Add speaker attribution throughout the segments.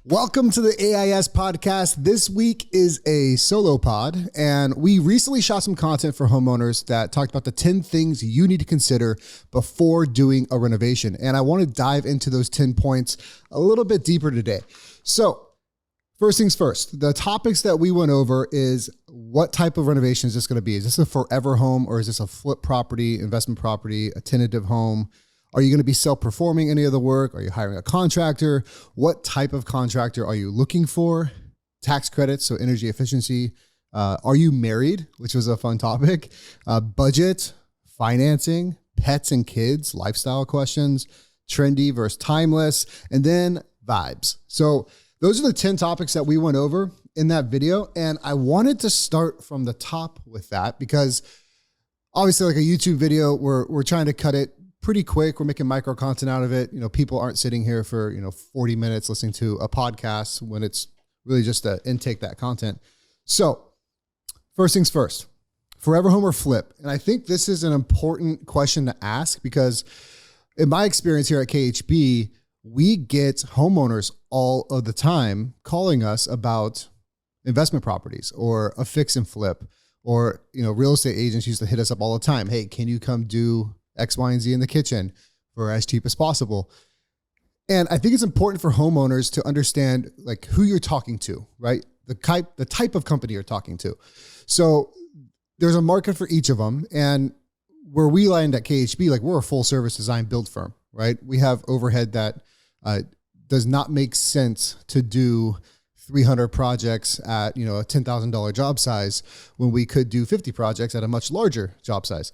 Speaker 1: Welcome to the AIS podcast. This week is a solo pod, and we recently shot some content for homeowners that talked about the 10 things you need to consider before doing a renovation. And I want to dive into those 10 points a little bit deeper today. So first things first, the topics that we went over is what type of renovation is this going to be? Is this a forever home, or is this a flip property, investment property, a tentative home? Are you going to be self-performing any of the work? Are you hiring a contractor? What type of contractor are you looking for? Tax credits, so energy efficiency. Are you married, which was a fun topic? Budget, financing, pets and kids, lifestyle questions, trendy versus timeless, and then vibes. So those are the 10 topics that we went over in that video. And I wanted to start from the top with that because obviously, like a YouTube video, we're trying to cut it pretty quick. We're making micro content out of it. You know, people aren't sitting here for, 40 minutes listening to a podcast when it's really just to intake that content. So first things first, forever home or flip? And I think this is an important question to ask because in my experience here at KHB, we get homeowners all of the time calling us about investment properties or a fix and flip, or, real estate agents used to hit us up all the time. Hey, can you come do X, Y, and Z in the kitchen for as cheap as possible? And I think it's important for homeowners to understand like who you're talking to, right? The type of company you're talking to. So there's a market for each of them. And where we land at KHB, like we're a full service design build firm, right? We have overhead that does not make sense to do 300 projects at, a $10,000 job size when we could do 50 projects at a much larger job size.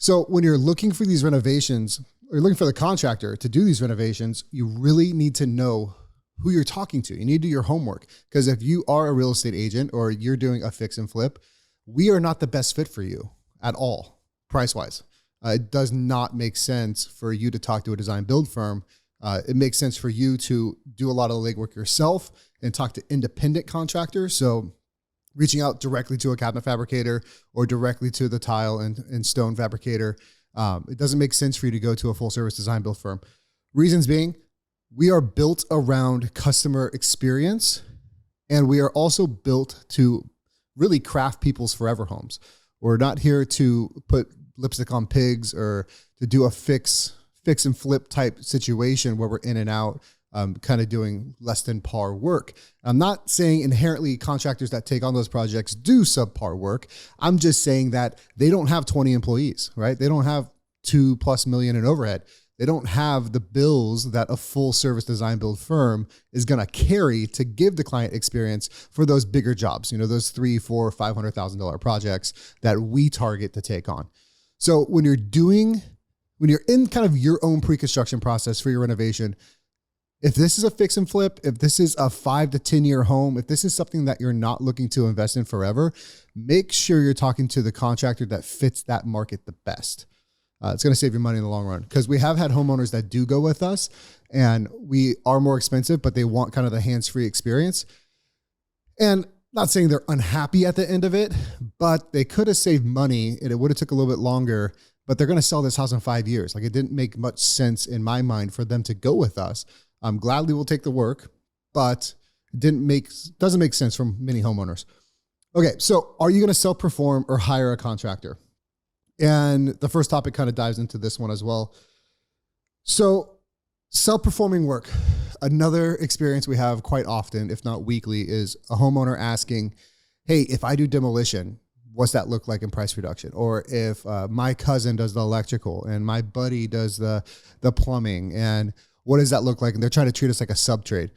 Speaker 1: So when you're looking for these renovations, or you're looking for the contractor to do these renovations, you really need to know who you're talking to. You need to do your homework, because if you are a real estate agent or you're doing a fix and flip, we are not the best fit for you at all, price-wise. It does not make sense for you to talk to a design build firm. It makes sense for you to do a lot of the legwork yourself and talk to independent contractors. So reaching out directly to a cabinet fabricator or directly to the tile and stone fabricator. It doesn't make sense for you to go to a full service design build firm. Reasons being, we are built around customer experience, and we are also built to really craft people's forever homes. We're not here to put lipstick on pigs or to do a fix and flip type situation where we're in and out, kind of doing less than par work. I'm not saying inherently contractors that take on those projects do subpar work. I'm just saying that they don't have 20 employees, right? They don't have $2+ million in overhead. They don't have the bills that a full service design build firm is going to carry to give the client experience for those bigger jobs, those $300,000, $400,000, $500,000 projects that we target to take on. So when you're in kind of your own pre-construction process for your renovation, if this is a fix and flip, if this is a 5 to 10 year home, if this is something that you're not looking to invest in forever, make sure you're talking to the contractor that fits that market the best. It's going to save you money in the long run, because we have had homeowners that do go with us and we are more expensive, but they want kind of the hands-free experience. And not saying they're unhappy at the end of it, but they could have saved money and it would have took a little bit longer, but they're going to sell this house in 5 years. Like, it didn't make much sense in my mind for them to go with us. Gladly we'll take the work, but it doesn't make sense from many homeowners. Okay, so are you going to self-perform or hire a contractor? And the first topic kind of dives into this one as well. So self-performing work, another experience we have quite often, if not weekly, is a homeowner asking, hey, if I do demolition, what's that look like in price reduction? Or if my cousin does the electrical and my buddy does the plumbing, and what does that look like? And they're trying to treat us like a sub-trade.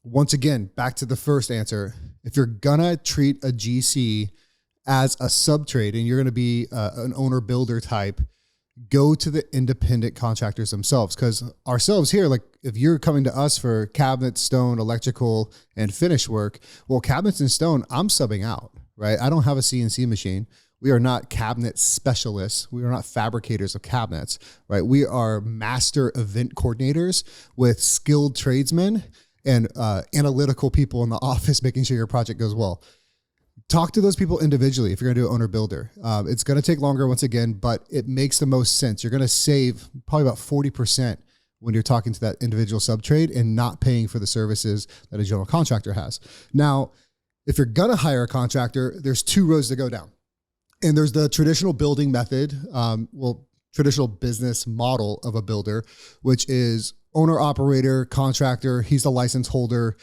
Speaker 1: Once again, back to the first answer. If you're gonna treat a GC as a sub-trade and you're gonna be an owner-builder type, go to the independent contractors themselves. Because ourselves here, like if you're coming to us for cabinets, stone, electrical, and finish work, well, cabinets and stone, I'm subbing out, right? I don't have a CNC machine. We are not cabinet specialists. We are not fabricators of cabinets, right? We are master event coordinators with skilled tradesmen and analytical people in the office making sure your project goes well. Talk to those people individually if you're going to do owner builder. It's going to take longer once again, but it makes the most sense. You're going to save probably about 40% when you're talking to that individual subtrade and not paying for the services that a general contractor has. Now, if you're going to hire a contractor, there's two roads to go down. And there's the traditional building method, traditional business model of a builder, which is owner, operator, contractor. He's the license holder.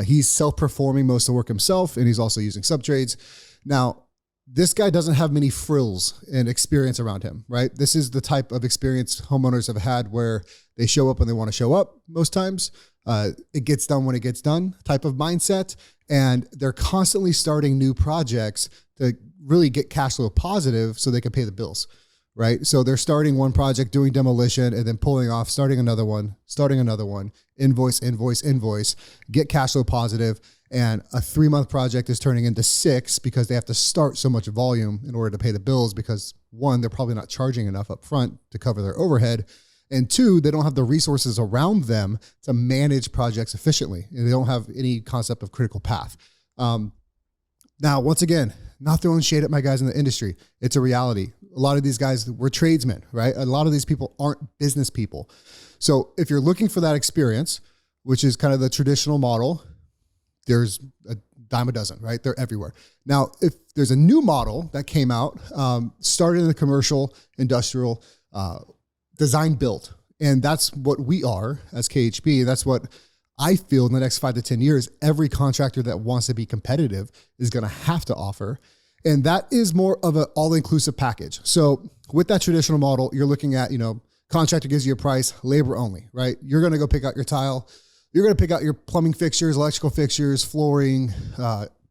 Speaker 1: He's self-performing most of the work himself, and he's also using subtrades. Now, this guy doesn't have many frills and experience around him, right? This is the type of experience homeowners have had where they show up when they want to show up most times. It gets done when it gets done type of mindset. And they're constantly starting new projects to really get cash flow positive so they can pay the bills, right? So they're starting one project, doing demolition, and then pulling off, starting another one, invoice, get cash flow positive. And a 3-month project is turning into 6 because they have to start so much volume in order to pay the bills because 1, they're probably not charging enough up front to cover their overhead. And 2, they don't have the resources around them to manage projects efficiently. And they don't have any concept of critical path. Now, once again, not throwing shade at my guys in the industry. It's a reality. A lot of these guys were tradesmen, right? A lot of these people aren't business people. So if you're looking for that experience, which is kind of the traditional model, there's a dime a dozen, right? They're everywhere. Now, if there's a new model that came out, started in the commercial, industrial, design build, and that's what we are as KHB. That's what I feel in the next 5 to 10 years, every contractor that wants to be competitive is going to have to offer. And that is more of an all-inclusive package. So with that traditional model, you're looking at, contractor gives you a price, labor only, right? You're going to go pick out your tile. You're going to pick out your plumbing fixtures, electrical fixtures, flooring,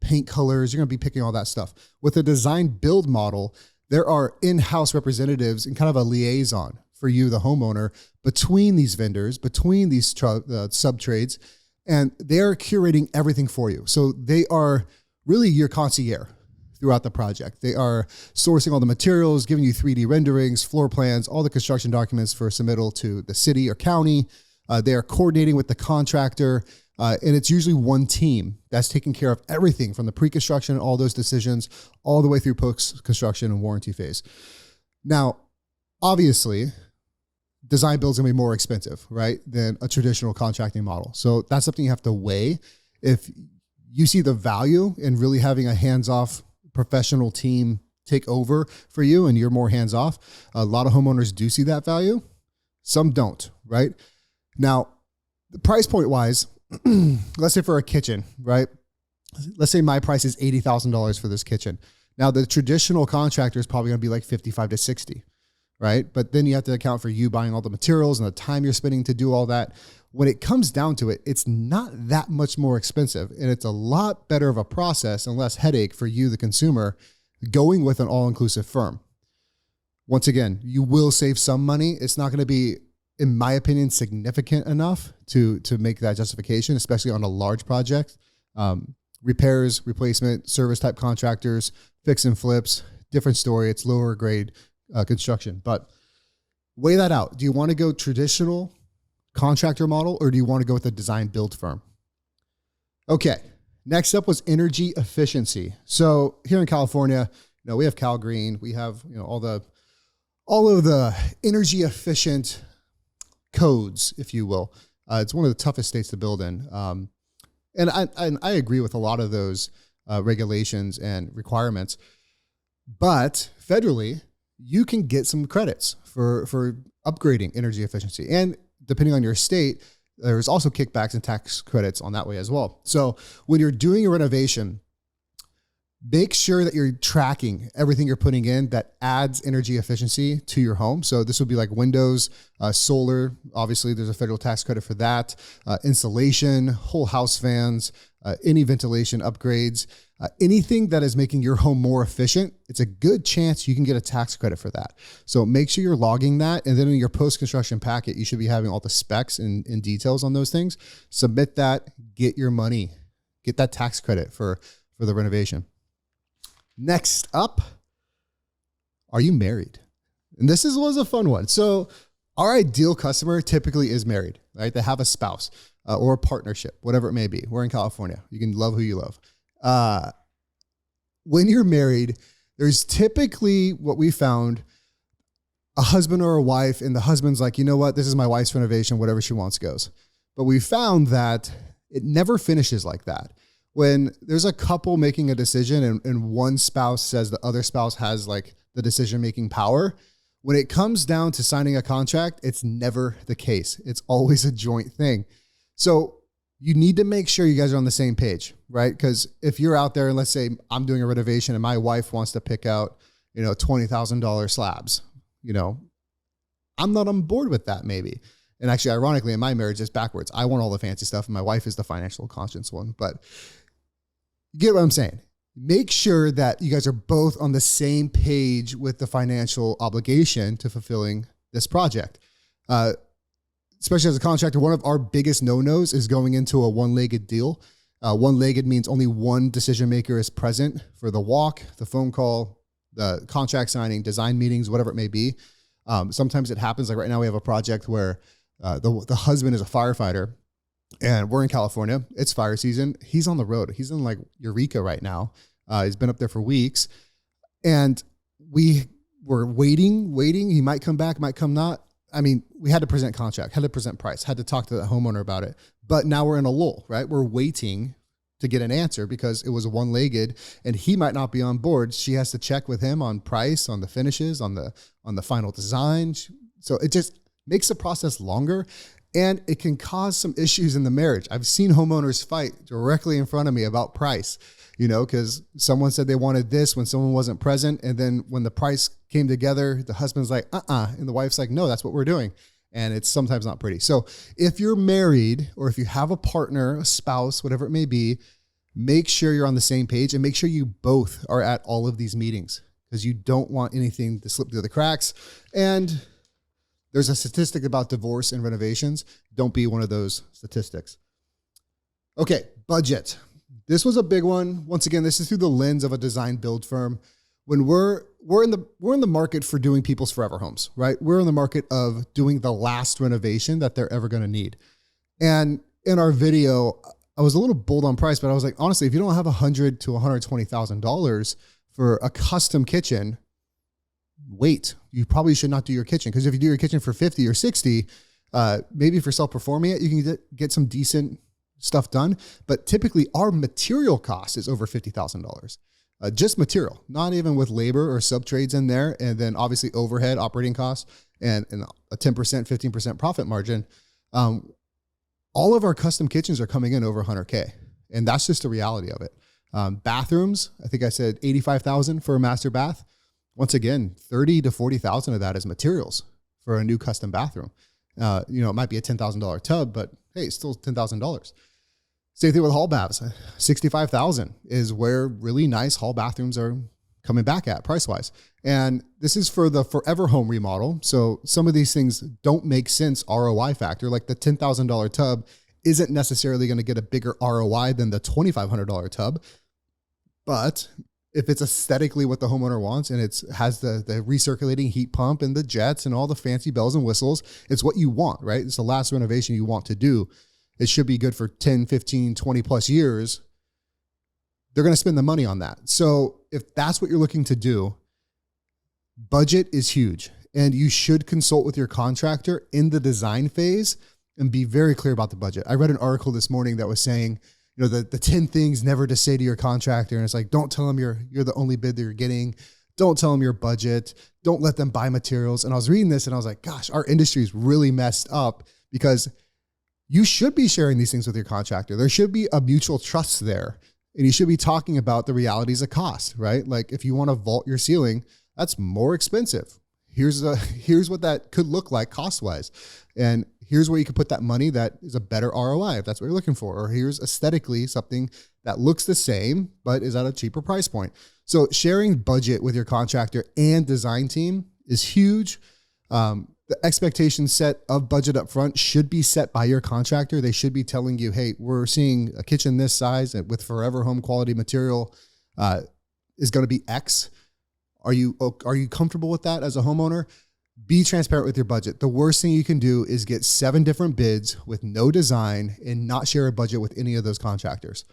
Speaker 1: paint colors. You're going to be picking all that stuff. With a design build model, there are in-house representatives and kind of a liaison for you, the homeowner, between these vendors, between these sub-trades, and they're curating everything for you. So they are really your concierge throughout the project. They are sourcing all the materials, giving you 3D renderings, floor plans, all the construction documents for submittal to the city or county. They are coordinating with the contractor, and it's usually one team that's taking care of everything from the pre-construction, all those decisions, all the way through post-construction and warranty phase. Now, obviously, design build's gonna be more expensive, right, than a traditional contracting model. So that's something you have to weigh. If you see the value in really having a hands-off professional team take over for you and you're more hands-off, a lot of homeowners do see that value. Some don't, right? Now, the price point wise, let's say for a kitchen, right? Let's say my price is $80,000 for this kitchen. Now, the traditional contractor is probably going to be like 55 to 60, right? But then you have to account for you buying all the materials and the time you're spending to do all that. When it comes down to it, it's not that much more expensive, and it's a lot better of a process and less headache for you, the consumer, going with an all-inclusive firm. Once again, you will save some money. It's not going to be, in my opinion, significant enough to make that justification, especially on a large project. Repairs, replacement, service type contractors, fix and flips, different story. It's lower grade construction. But weigh that out. Do you want to go traditional contractor model, or do you want to go with a design build firm? Okay. Next up was energy efficiency. So here in California, we have Cal Green. We have, all of the energy efficient codes, if you will. It's one of the toughest states to build in. And I agree with a lot of those regulations and requirements, but federally, you can get some credits for upgrading energy efficiency. And depending on your state, there's also kickbacks and tax credits on that way as well. So when you're doing a renovation, make sure that you're tracking everything you're putting in that adds energy efficiency to your home. So this would be like windows, solar. Obviously, there's a federal tax credit for that. Insulation, whole house fans, any ventilation upgrades, anything that is making your home more efficient. It's a good chance you can get a tax credit for that. So make sure you're logging that. And then in your post-construction packet, you should be having all the specs and details on those things. Submit that, get your money, get that tax credit for the renovation. Next up, are you married? And this was a fun one. So our ideal customer typically is married, right? They have a spouse or a partnership, whatever it may be. We're in California. You can love who you love. When you're married, there's typically what we found a husband or a wife, and the husband's like, you know what, this is my wife's renovation, whatever she wants goes. But we found that it never finishes like that. When there's a couple making a decision and one spouse says the other spouse has like the decision-making power, when it comes down to signing a contract, it's never the case. It's always a joint thing. So you need to make sure you guys are on the same page, right? Because if you're out there and let's say I'm doing a renovation and my wife wants to pick out, $20,000 slabs, I'm not on board with that maybe. And actually, ironically, in my marriage, it's backwards. I want all the fancy stuff and my wife is the financial conscious one. But you get what I'm saying? Make sure that you guys are both on the same page with the financial obligation to fulfilling this project. Especially as a contractor, one of our biggest no-nos is going into a one-legged deal. One-legged means only one decision maker is present for the walk, the phone call, the contract signing, design meetings, whatever it may be. Sometimes it happens, like right now we have a project where the husband is a firefighter and we're in California. It's fire season. He's on the road. He's in like Eureka right now. He's been up there for weeks and we were waiting. He might come back, might come not. I mean, we had to present contract, had to present price, had to talk to the homeowner about it. But now we're in a lull, right? We're waiting to get an answer because it was one-legged and he might not be on board. She has to check with him on price, on the finishes, on the final design. So it just makes the process longer and it can cause some issues in the marriage. I've seen homeowners fight directly in front of me about price, because someone said they wanted this when someone wasn't present. And then when the price came together, the husband's like, and the wife's like, no, that's what we're doing. And it's sometimes not pretty. So if you're married or if you have a partner, a spouse, whatever it may be, make sure you're on the same page and make sure you both are at all of these meetings because you don't want anything to slip through the cracks. And there's a statistic about divorce and renovations. Don't be one of those statistics. Okay, budget. This was a big one. Once again, this is through the lens of a design build firm. When we're in the market for doing people's forever homes, right? We're in the market of doing the last renovation that they're ever going to need. And in our video, I was a little bold on price, but I was like, honestly, if you don't have $100,000 to $120,000 for a custom kitchen, wait. You probably should not do your kitchen because if you do your kitchen for 50 or 60, maybe for self-performing it, you can get some decent stuff done. But typically our material cost is over $50,000. Just material, not even with labor or sub trades in there. And then obviously overhead operating costs and a 10%, 15% profit margin. All of our custom kitchens are coming in over 100K. And that's just the reality of it. Bathrooms, I think I said 85,000 for a master bath. Once again, 30 to 40,000 of that is materials for a new custom bathroom. It might be a $10,000 tub, but hey, it's still $10,000. Same thing with hall baths. 65,000 is where really nice hall bathrooms are coming back at price-wise. And this is for the forever home remodel. So some of these things don't make sense ROI factor. Like the $10,000 tub isn't necessarily going to get a bigger ROI than the $2,500 tub. But if it's aesthetically what the homeowner wants and it has the recirculating heat pump and the jets and all the fancy bells and whistles, it's what you want, right? It's the last renovation you want to do. It should be good for 10, 15, 20 plus years. They're going to spend the money on that. So if that's what you're looking to do, budget is huge. And you should consult with your contractor in the design phase and be very clear about the budget. I read an article this morning that was saying, the 10 things never to say to your contractor. And it's like, don't tell them you're the only bid that you're getting. Don't tell them your budget. Don't let them buy materials. And I was reading this and I was like, gosh, our industry is really messed up because you should be sharing these things with your contractor. There should be a mutual trust there. And you should be talking about the realities of cost, right? Like if you want to vault your ceiling, that's more expensive. Here's what that could look like cost-wise. And here's where you could put that money that is a better ROI if that's what you're looking for. Or here's aesthetically something that looks the same, but is at a cheaper price point. So sharing budget with your contractor and design team is huge. The expectation set of budget up front should be set by your contractor. They should be telling you, hey, we're seeing a kitchen this size and with forever home quality material is going to be X. Are you comfortable with that as a homeowner? Be transparent with your budget. The worst thing you can do is get 7 different bids with no design and not share a budget with any of those contractors.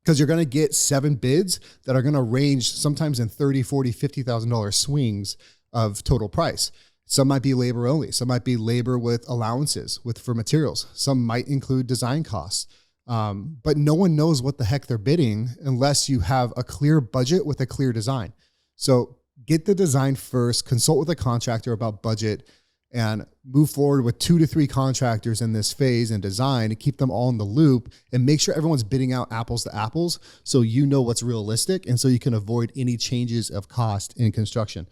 Speaker 1: Because you're going to get 7 bids that are going to range sometimes in $30,000, $40,000, $50,000 swings of total price. Some might be labor only. Some might be labor with allowances for materials. Some might include design costs. But no one knows what the heck they're bidding unless you have a clear budget with a clear design. So get the design first, consult with a contractor about budget, and move forward with 2 to 3 contractors in this phase and design and keep them all in the loop and make sure everyone's bidding out apples to apples so you know what's realistic and so you can avoid any changes of cost in construction.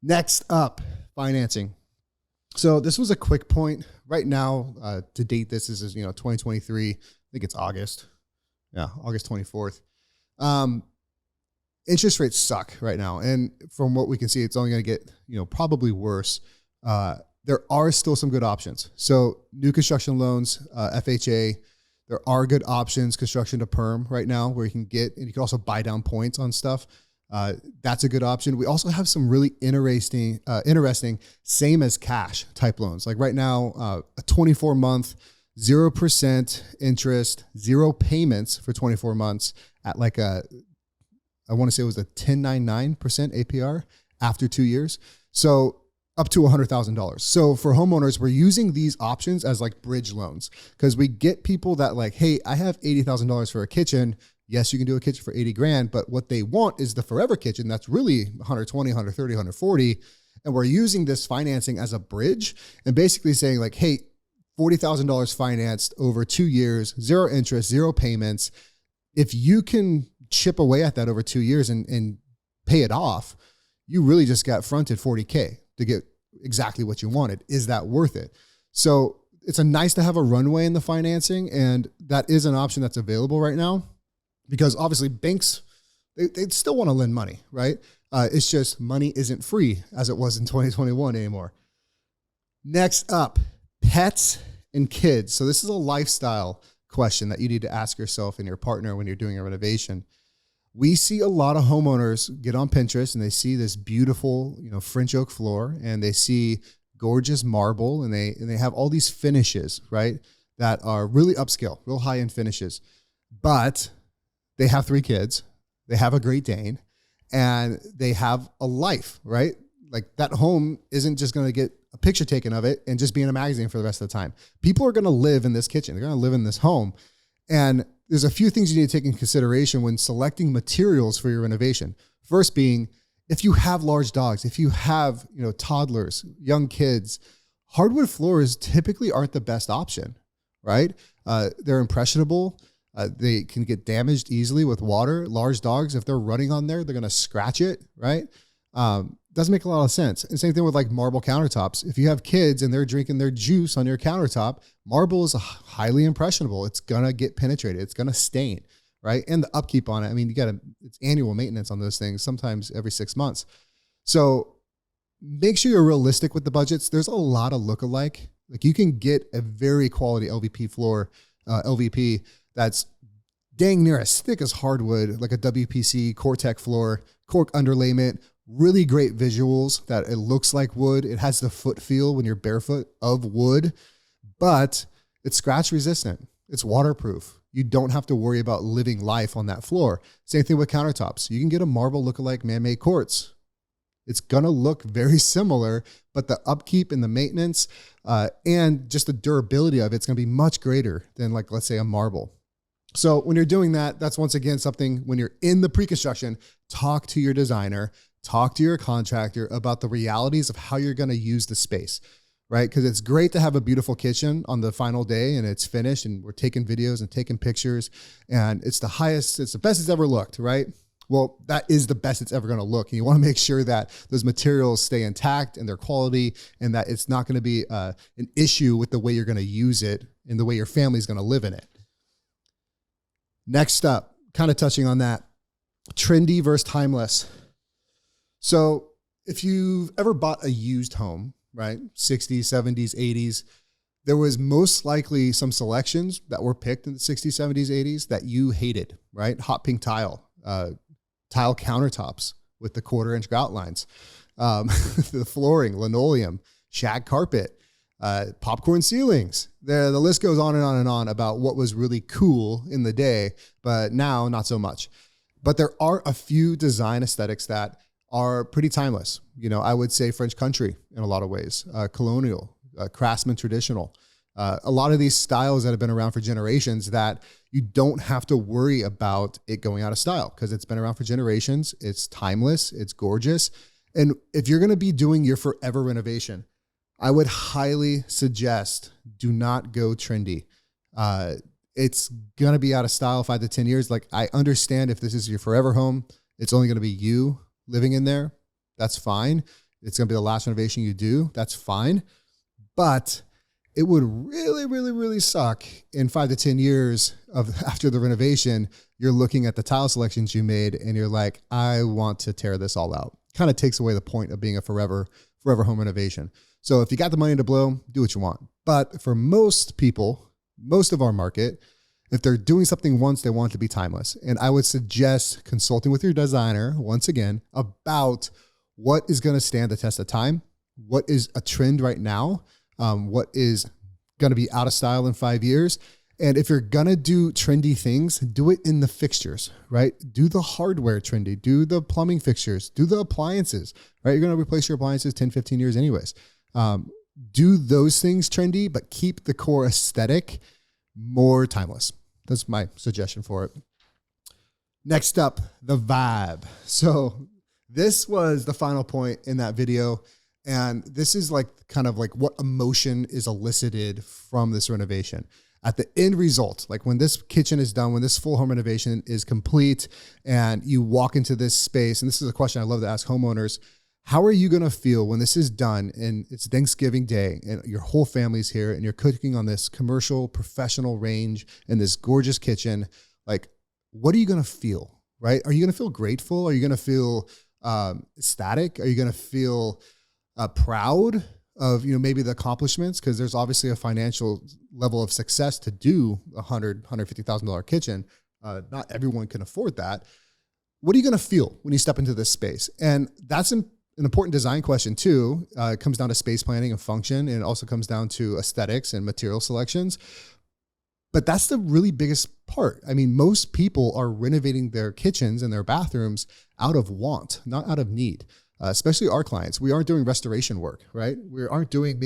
Speaker 1: Next up, financing. So this was a quick point. Right now, to date, this is 2023. I think it's August. Yeah, August 24th. Interest rates suck right now. And from what we can see, it's only going to get, probably worse. There are still some good options. So new construction loans, FHA, there are good options, construction to perm right now where you can get, and you can also buy down points on stuff. That's a good option. We also have some really interesting, same as cash type loans. Like right now, a 24-month, 0% interest, 0 payments for 24 months at I want to say it was a 10.99% APR after 2 years. So up to $100,000. So for homeowners, we're using these options as like bridge loans because we get people that like, hey, I have $80,000 for a kitchen. Yes, you can do a kitchen for 80 grand, but what they want is the forever kitchen. That's really 120, 130, 140. And we're using this financing as a bridge and basically saying like, hey, $40,000 financed over 2 years, 0 interest, 0 payments. If you can chip away at that over 2 years and pay it off, you really just got fronted $40K to get exactly what you wanted. Is that worth it? So it's nice to have a runway in the financing, and that is an option that's available right now because obviously banks, they still want to lend money, right? It's just money isn't free as it was in 2021 anymore. Next up, pets and kids. So this is a lifestyle question that you need to ask yourself and your partner when you're doing a renovation. We see a lot of homeowners get on Pinterest and they see this beautiful, French oak floor and they see gorgeous marble and they have all these finishes, right? That are really upscale, real high end finishes, but they have 3 kids, they have a Great Dane, and they have a life, right? Like that home isn't just going to get a picture taken of it and just be in a magazine for the rest of the time. People are going to live in this kitchen. They're going to live in this home. And there's a few things you need to take in consideration when selecting materials for your renovation. First being, if you have large dogs, if you have, toddlers, young kids, hardwood floors typically aren't the best option, right? They're impressionable. They can get damaged easily with water. Large dogs, if they're running on there, they're going to scratch it, right? Doesn't make a lot of sense. And same thing with like marble countertops. If you have kids and they're drinking their juice on your countertop, marble is highly impressionable. It's going to get penetrated. It's going to stain, right? And the upkeep on it. I mean, it's annual maintenance on those things, sometimes every 6 months. So make sure you're realistic with the budgets. There's a lot of lookalike. Like you can get a very quality LVP floor, LVP that's dang near as thick as hardwood, like a WPC Cortec floor, cork underlayment, really great visuals that it looks like wood. It has the foot feel when you're barefoot of wood, but it's scratch resistant. It's waterproof. You don't have to worry about living life on that floor. Same thing with countertops. You can get a marble lookalike man-made quartz. It's going to look very similar, but the upkeep and the maintenance and just the durability of it's going to be much greater than like, let's say a marble. So when you're doing that, that's once again something when you're in the pre-construction, talk to your designer, talk to your contractor about the realities of how you're going to use the space, right? Because it's great to have a beautiful kitchen on the final day and it's finished and we're taking videos and taking pictures and it's the best it's ever looked, right? Well, that is the best it's ever going to look. And you want to make sure that those materials stay intact and their quality and that it's not going to be an issue with the way you're going to use it and the way your family's going to live in it. Next up, kind of touching on that, trendy versus timeless. So if you've ever bought a used home, right, 60s, 70s, 80s, there was most likely some selections that were picked in the 60s, 70s, 80s that you hated, right? Hot pink tile, tile countertops with the 1/4-inch grout lines, the flooring, linoleum, shag carpet, popcorn ceilings. The list goes on and on and on about what was really cool in the day, but now not so much. But there are a few design aesthetics that are pretty timeless. I would say French country in a lot of ways, colonial, craftsman, traditional. A lot of these styles that have been around for generations that you don't have to worry about it going out of style because it's been around for generations. It's timeless. It's gorgeous. And if you're going to be doing your forever renovation, I would highly suggest do not go trendy. It's going to be out of style 5 to 10 years. Like, I understand if this is your forever home, it's only going to be you living in there. That's fine. It's going to be the last renovation you do. That's fine. But it would really, really, really suck in 5 to 10 years after the renovation, you're looking at the tile selections you made and you're like, I want to tear this all out. Kind of takes away the point of being a forever home renovation. So if you got the money to blow, do what you want. But for most people, most of our market, if they're doing something once, they want it to be timeless. And I would suggest consulting with your designer, once again, about what is going to stand the test of time, what is a trend right now, what is going to be out of style in 5 years. And if you're going to do trendy things, do it in the fixtures, right? Do the hardware trendy, do the plumbing fixtures, do the appliances, right? You're going to replace your appliances 10, 15 years anyways. Do those things trendy, but keep the core aesthetic more timeless. That's my suggestion for it. Next up, the vibe. So this was the final point in that video. And this is like kind of like what emotion is elicited from this renovation. At the end result, like when this kitchen is done, when this full home renovation is complete and you walk into this space, and this is a question I love to ask homeowners, how are you going to feel when this is done and it's Thanksgiving Day and your whole family's here and you're cooking on this commercial professional range in this gorgeous kitchen? Like, what are you going to feel, right? Are you going to feel grateful? Are you going to feel ecstatic? Are you going to feel proud of, maybe the accomplishments? Because there's obviously a financial level of success to do a $150,000 kitchen. Not everyone can afford that. What are you going to feel when you step into this space? And that's an important design question too. It comes down to space planning and function, and it also comes down to aesthetics and material selections. But that's the really biggest part. I mean, most people are renovating their kitchens and their bathrooms out of want, not out of need. Especially our clients. We aren't doing restoration work, right? We aren't doing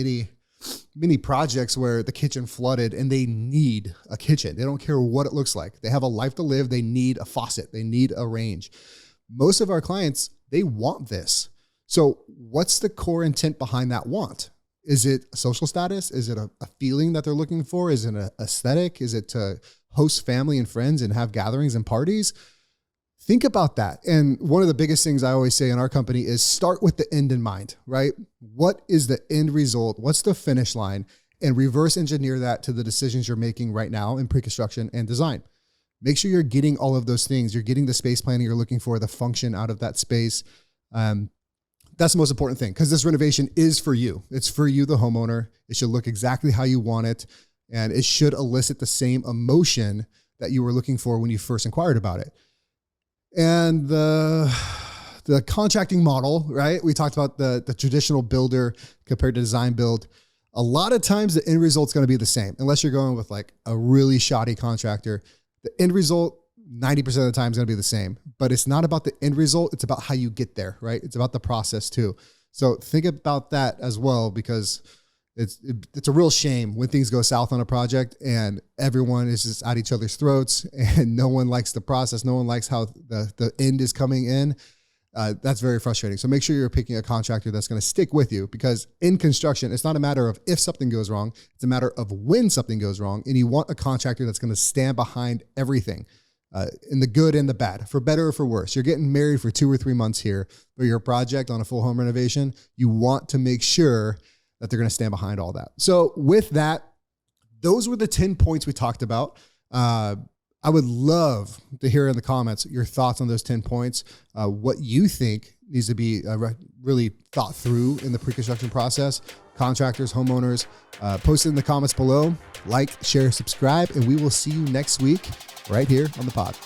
Speaker 1: many projects where the kitchen flooded and they need a kitchen. They don't care what it looks like. They have a life to live. They need a faucet. They need a range. Most of our clients, they want this. So what's the core intent behind that want? Is it a social status? Is it a feeling that they're looking for? Is it an aesthetic? Is it to host family and friends and have gatherings and parties? Think about that. And one of the biggest things I always say in our company is start with the end in mind, right? What is the end result? What's the finish line? And reverse engineer that to the decisions you're making right now in pre-construction and design. Make sure you're getting all of those things. You're getting the space planning you're looking for, the function out of that space. That's the most important thing because this renovation is for you. It's for you, the homeowner. It should look exactly how you want it. And it should elicit the same emotion that you were looking for when you first inquired about it. And the contracting model, right? We talked about the traditional builder compared to design build. A lot of times the end result's going to be the same, unless you're going with like a really shoddy contractor. The end result, 90% of the time is going to be the same, but it's not about the end result. It's about how you get there, right? It's about the process too. So think about that as well, because it's a real shame when things go south on a project and everyone is just at each other's throats and no one likes the process. No one likes how the end is coming in. That's very frustrating. So make sure you're picking a contractor that's going to stick with you, because in construction, it's not a matter of if something goes wrong. It's a matter of when something goes wrong. And you want a contractor that's going to stand behind everything, in the good and the bad, for better or for worse. You're getting married for 2 or 3 months here for your project on a full home renovation. You want to make sure that they're going to stand behind all that. So with that, those were the 10 points we talked about. I would love to hear in the comments your thoughts on those 10 points, what you think needs to be really thought through in the pre-construction process. Contractors, homeowners, post it in the comments below. Like, share, subscribe, and we will see you next week right here on the pod.